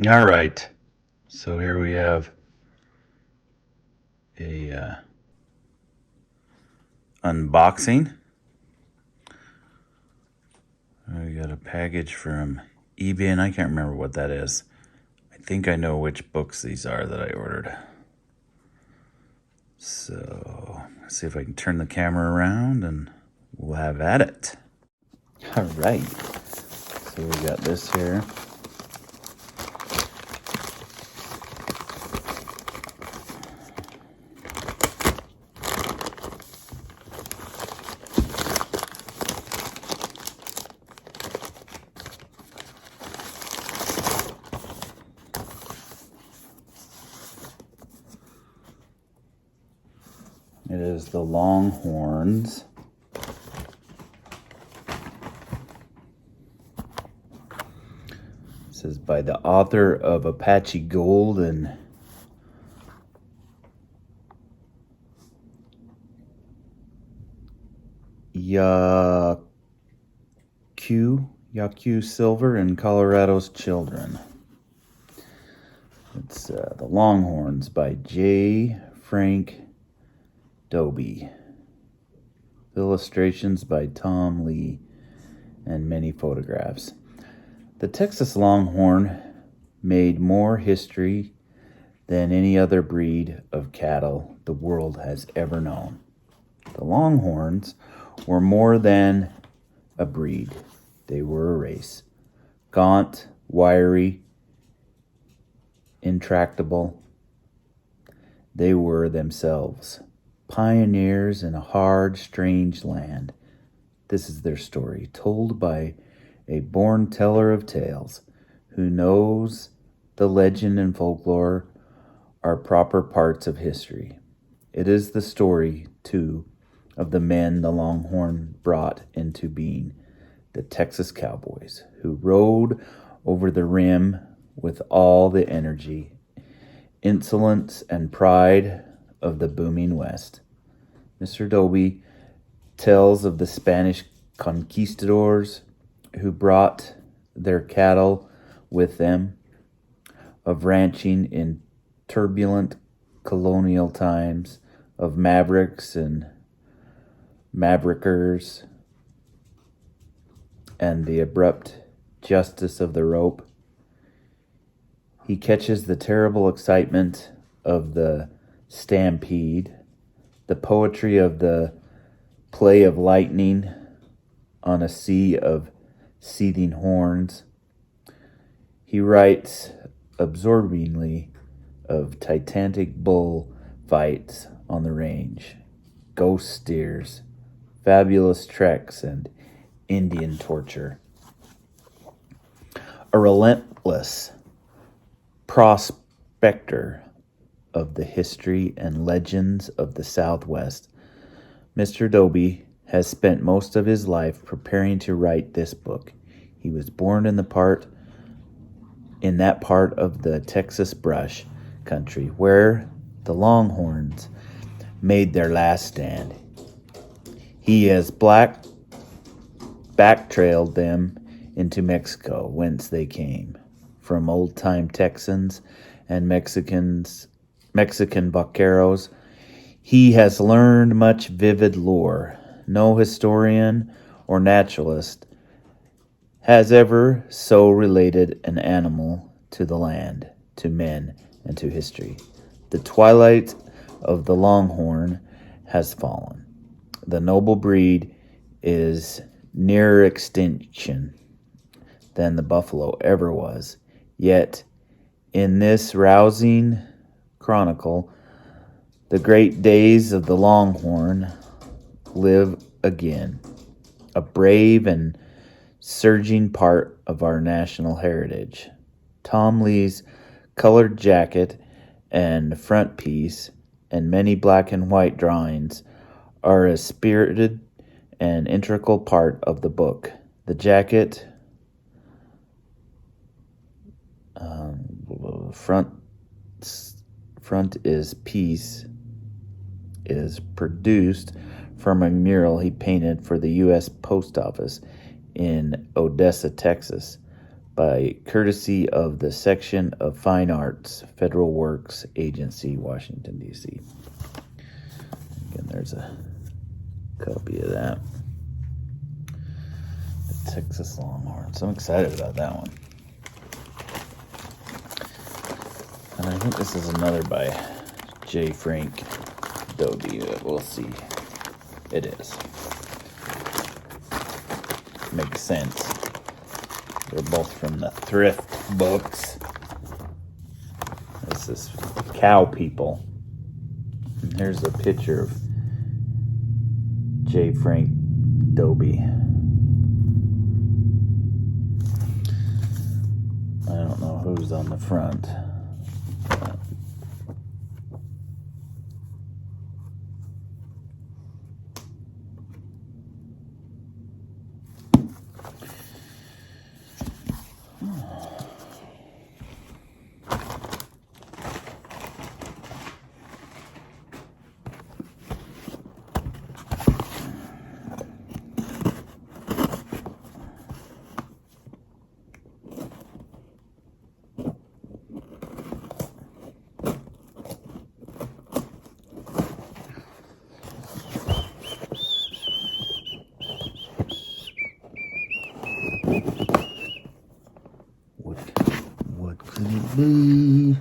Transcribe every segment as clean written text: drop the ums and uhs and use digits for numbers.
All right. So here we have a unboxing. We got a package from eBay, and I can't remember what that is. I think I know which books these are that I ordered. So let's see if I can turn the camera around, and we'll have at it. All right. So we got this here. It is the Longhorns. It says by the author of Apache Gold and Yaku Silver and Colorado's Children. It's The Longhorns by J. Frank Dobie. Illustrations by Tom Lee and many photographs. The Texas Longhorn made more history than any other breed of cattle the world has ever known. The Longhorns were more than a breed. They were a race. Gaunt, wiry, intractable. They were themselves pioneers in a hard, strange land. This is their story, told by a born teller of tales who knows the legend and folklore are proper parts of history. It is the story, too, of the men the Longhorn brought into being, the Texas Cowboys, who rode over the rim with all the energy, insolence, and pride of the booming West. Mr. Dobie tells of the Spanish conquistadors who brought their cattle with them, of ranching in turbulent colonial times, of mavericks and maverickers, and the abrupt justice of the rope. He catches the terrible excitement of the stampede, the poetry of the play of lightning on a sea of seething horns. He writes absorbingly of titanic bull fights on the range, ghost steers, fabulous treks, and Indian torture. A relentless prospector of the history and legends of the Southwest, Mr. Dobie has spent most of his life preparing to write this book. He was born in that part of the Texas brush country where the Longhorns made their last stand. He has back-trailed them into Mexico, whence they came, from old-time Texans and Mexican vaqueros. He has learned much vivid lore. No historian or naturalist has ever so related an animal to the land, to men, and to history. The twilight of the Longhorn has fallen. The noble breed is nearer extinction than the buffalo ever was. Yet, in this rousing chronicle, the great days of the Longhorn live again, a brave and surging part of our national heritage. Tom Lee's colored jacket and front piece and many black and white drawings are a spirited and integral part of the book. The jacket front is piece is produced from a mural he painted for the U.S. Post Office in Odessa, Texas. by courtesy of the Section of Fine Arts, Federal Works Agency, Washington, D.C. Again, there's a copy of that. The Texas Longhorns. I'm excited about that one. And I think this is another by J. Frank Dobie. We'll see. It is. Makes sense. They're both from the Thrift Books. This is Cow People. And here's a picture of J. Frank Dobie. I don't know who's on the front. What could it be?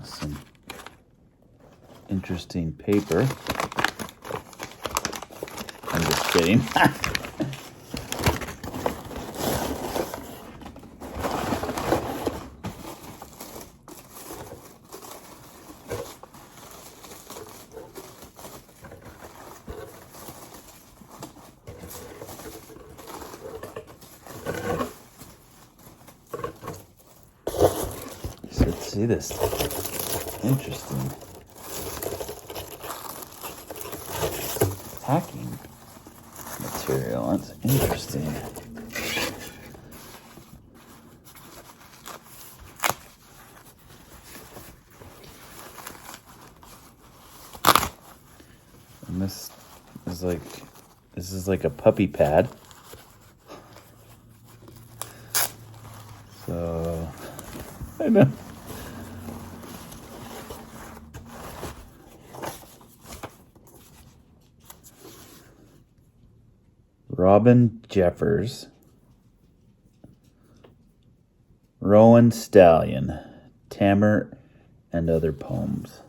Some interesting paper. I'm just kidding. So let's see this. Interesting. Packing material. That's interesting. And this is like a puppy pad. So I know. Robin Jeffers, Rowan Stallion, Tamer, and other poems.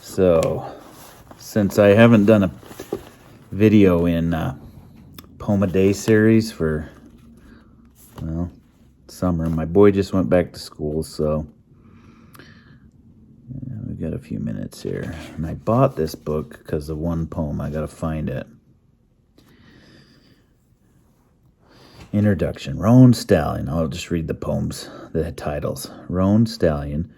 So, since I haven't done a video in Poem a Day series for, well, summer, my boy just went back to school, so yeah, we got a few minutes here. And I bought this book because of one poem. I gotta find it. Introduction. Rowan Stallion. I'll just read the poems, the titles. Rowan Stallion,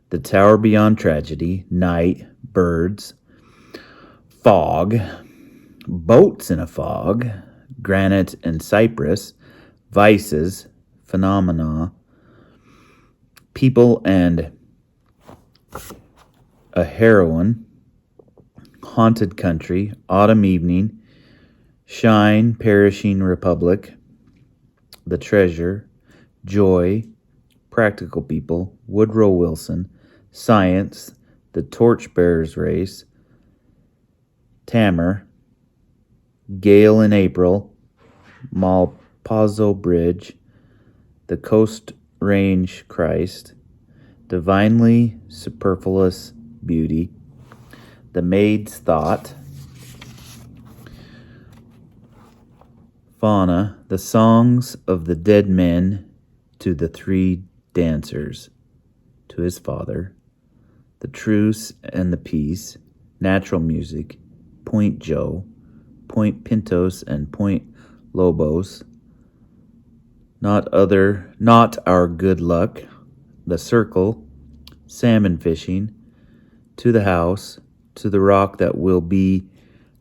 The Tower Beyond Tragedy, Night, Birds, Fog, Boats in a Fog, Granite and Cypress, Vices, Phenomena, People and a Heroine, Haunted Country, Autumn Evening, Shine, Perishing Republic, The Treasure, Joy, Practical People, Woodrow Wilson, Science, The Torchbearer's Race, Tamer, Gale in April, Malpazzo Bridge, The Coast Range Christ, Divinely Superfluous Beauty, The Maid's Thought, Fauna, The Songs of the Dead Men to the Three Dancers, to his father, The Truce and the Peace, Natural Music, Point Joe, Point Pintos and Point Lobos. Not our good luck. The Circle, salmon fishing, to the house, to the rock that will be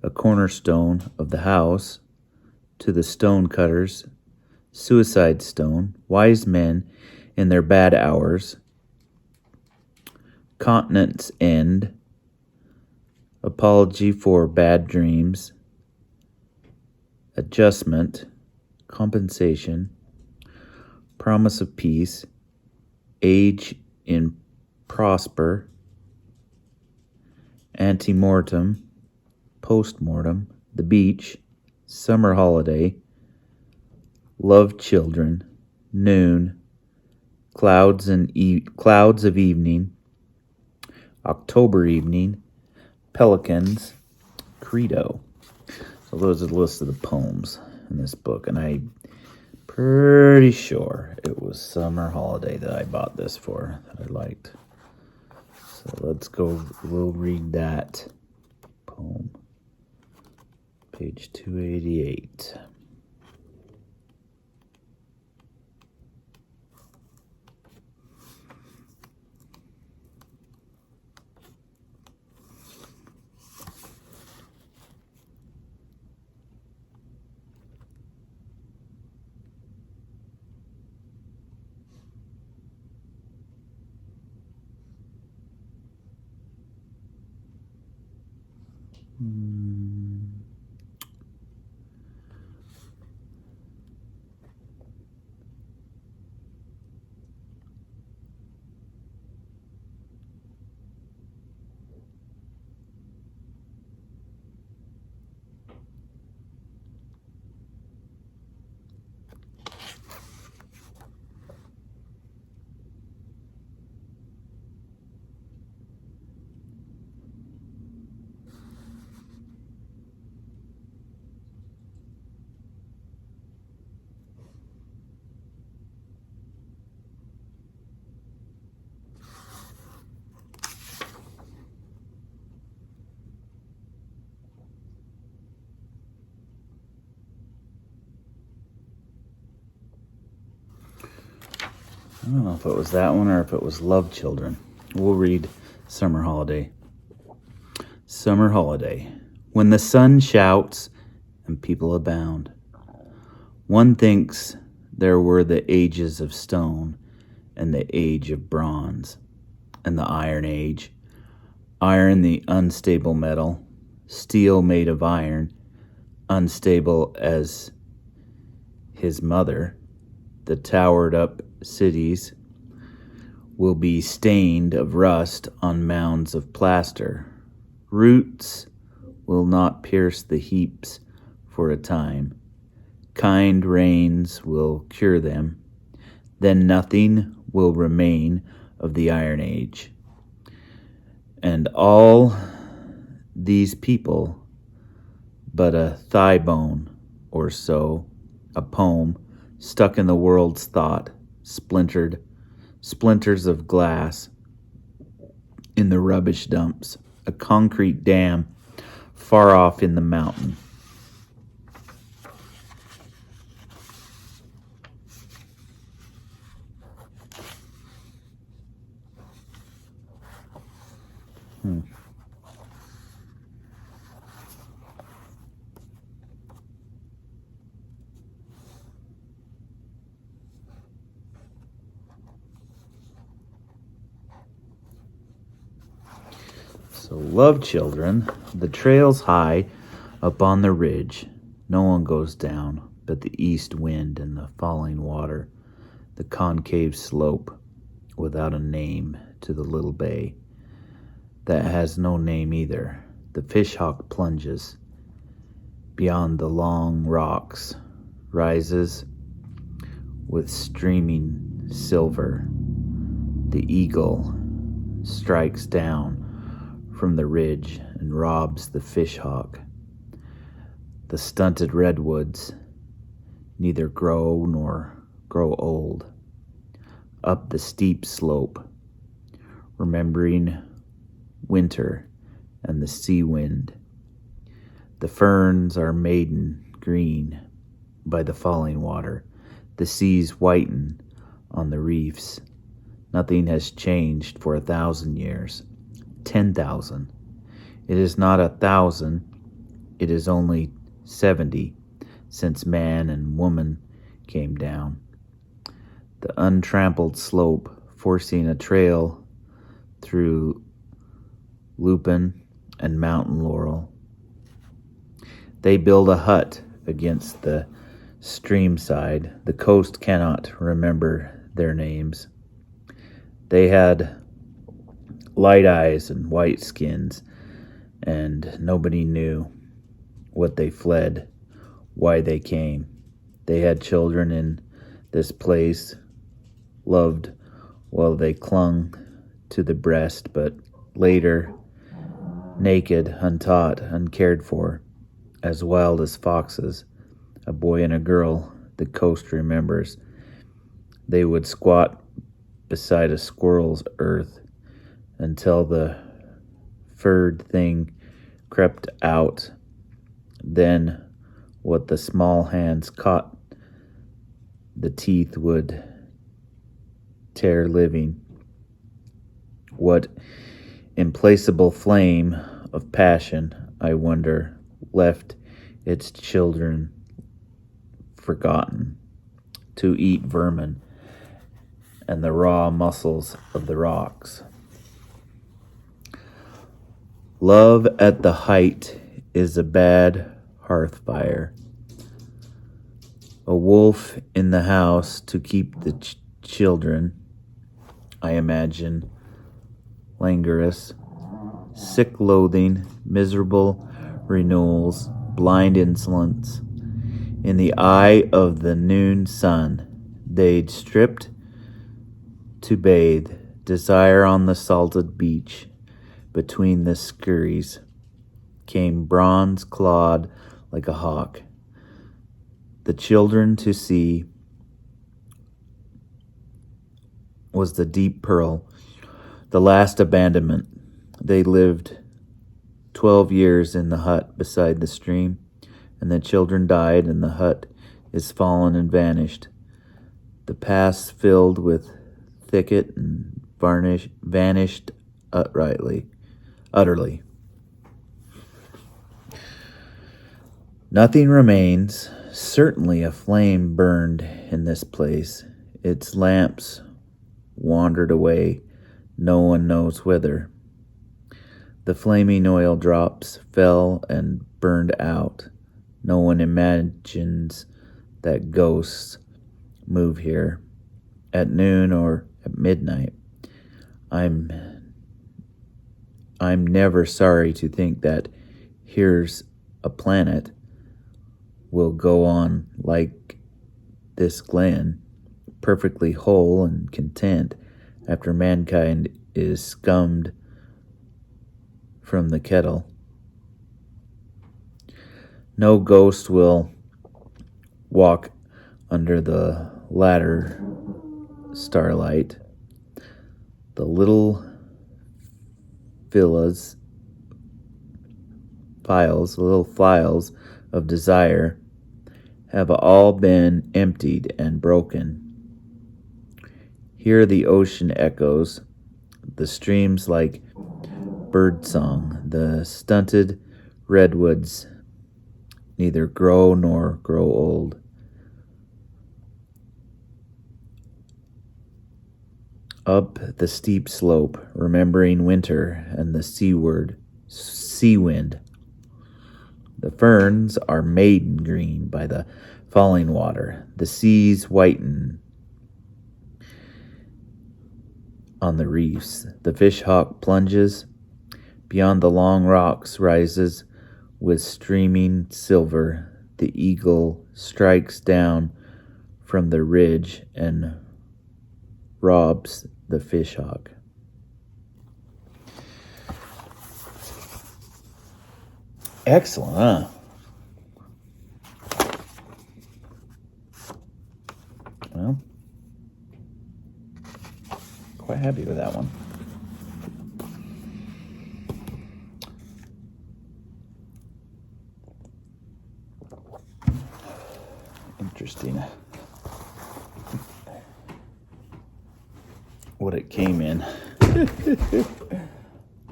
a cornerstone of the house, to the stone cutters, suicide stone, wise men in their bad hours, continent's end, apology for bad dreams, adjustment, compensation, promise of peace, age in prosper, antemortem, postmortem, the beach, summer holiday, love children, noon, clouds of evening, October evening, pelicans, credo. So those are the list of the poems in this book, and I'm pretty sure it was summer holiday that I bought this for, that I liked. So let's go, we'll read that poem. Page 288. I don't know if it was that one or if it was Love Children. We'll read Summer Holiday. Summer Holiday. When the sun shouts and people abound, one thinks there were the ages of stone and the age of bronze and the Iron Age. Iron, the unstable metal, steel made of iron, unstable as his mother. The towered up cities will be stained of rust on mounds of plaster. Roots will not pierce the heaps for a time. Kind rains will cure them. Then nothing will remain of the Iron Age. And all these people but a thigh bone or so, a poem stuck in the world's thought, splinters of glass in the rubbish dumps, a concrete dam far off in the mountain. So, Love Children, the trail's high up on the ridge. No one goes down but the east wind and the falling water, the concave slope without a name to the little bay that has no name either. The fishhawk plunges beyond the long rocks, rises with streaming silver. The eagle strikes down from the ridge and robs the fishhawk. The stunted redwoods neither grow nor grow old. Up the steep slope, remembering winter and the sea wind, The ferns are maiden green by the falling water. The seas whiten on the reefs. Nothing has changed for 1,000 years. 10,000. It is not 1,000. It is only 70 since man and woman came down. The untrampled slope forcing a trail through lupin and mountain laurel. They build a hut against the stream side. The coast cannot remember their names. They had light eyes and white skins, and nobody knew what they fled, why they came. They had children in this place, loved while they clung to the breast, but later, naked, untaught, uncared for, as wild as foxes, a boy and a girl the coast remembers. They would squat beside a squirrel's earth until the furred thing crept out. Then what the small hands caught, the teeth would tear living. What implacable flame of passion, I wonder, left its children forgotten to eat vermin and the raw muscles of the rocks. Love at the height is a bad hearth fire. A wolf in the house to keep the children, I imagine, languorous, sick loathing, miserable renewals, blind insolence. In the eye of the noon sun, they'd stripped to bathe, desire on the salted beach. Between the scurries came bronze clawed like a hawk. The children to see was the deep pearl, the last abandonment. They lived 12 years in the hut beside the stream, and the children died, and the hut is fallen and vanished. The past filled with thicket and vanished utterly. Nothing remains. Certainly a flame burned in this place. Its lamps wandered away, no one knows whither. The flaming oil drops fell and burned out. No one imagines that ghosts move here at noon or at midnight. I'm never sorry to think that here's a planet will go on like this glen, perfectly whole and content after mankind is scummed from the kettle. No ghost will walk under the latter starlight. The little files of desire have all been emptied and broken. Hear the ocean echoes, the streams like birdsong, the stunted redwoods neither grow nor grow old. Up the steep slope, remembering winter and the sea wind. The ferns are maiden green by the falling water. The seas whiten on the reefs. The fishhawk plunges. Beyond the long rocks rises with streaming silver. The eagle strikes down from the ridge and robs the fishhawk. Excellent, huh? Well, quite happy with that one. interesting what it came in.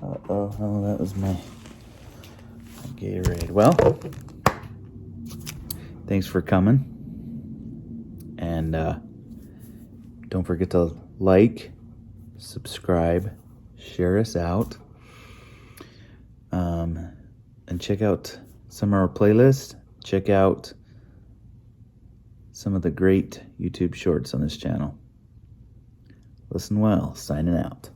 Oh, that was my Gatorade. Well, thanks for coming. And don't forget to like, subscribe, share us out. And check out some of our playlists. Check out some of the great YouTube shorts on this channel. Listen well, signing out.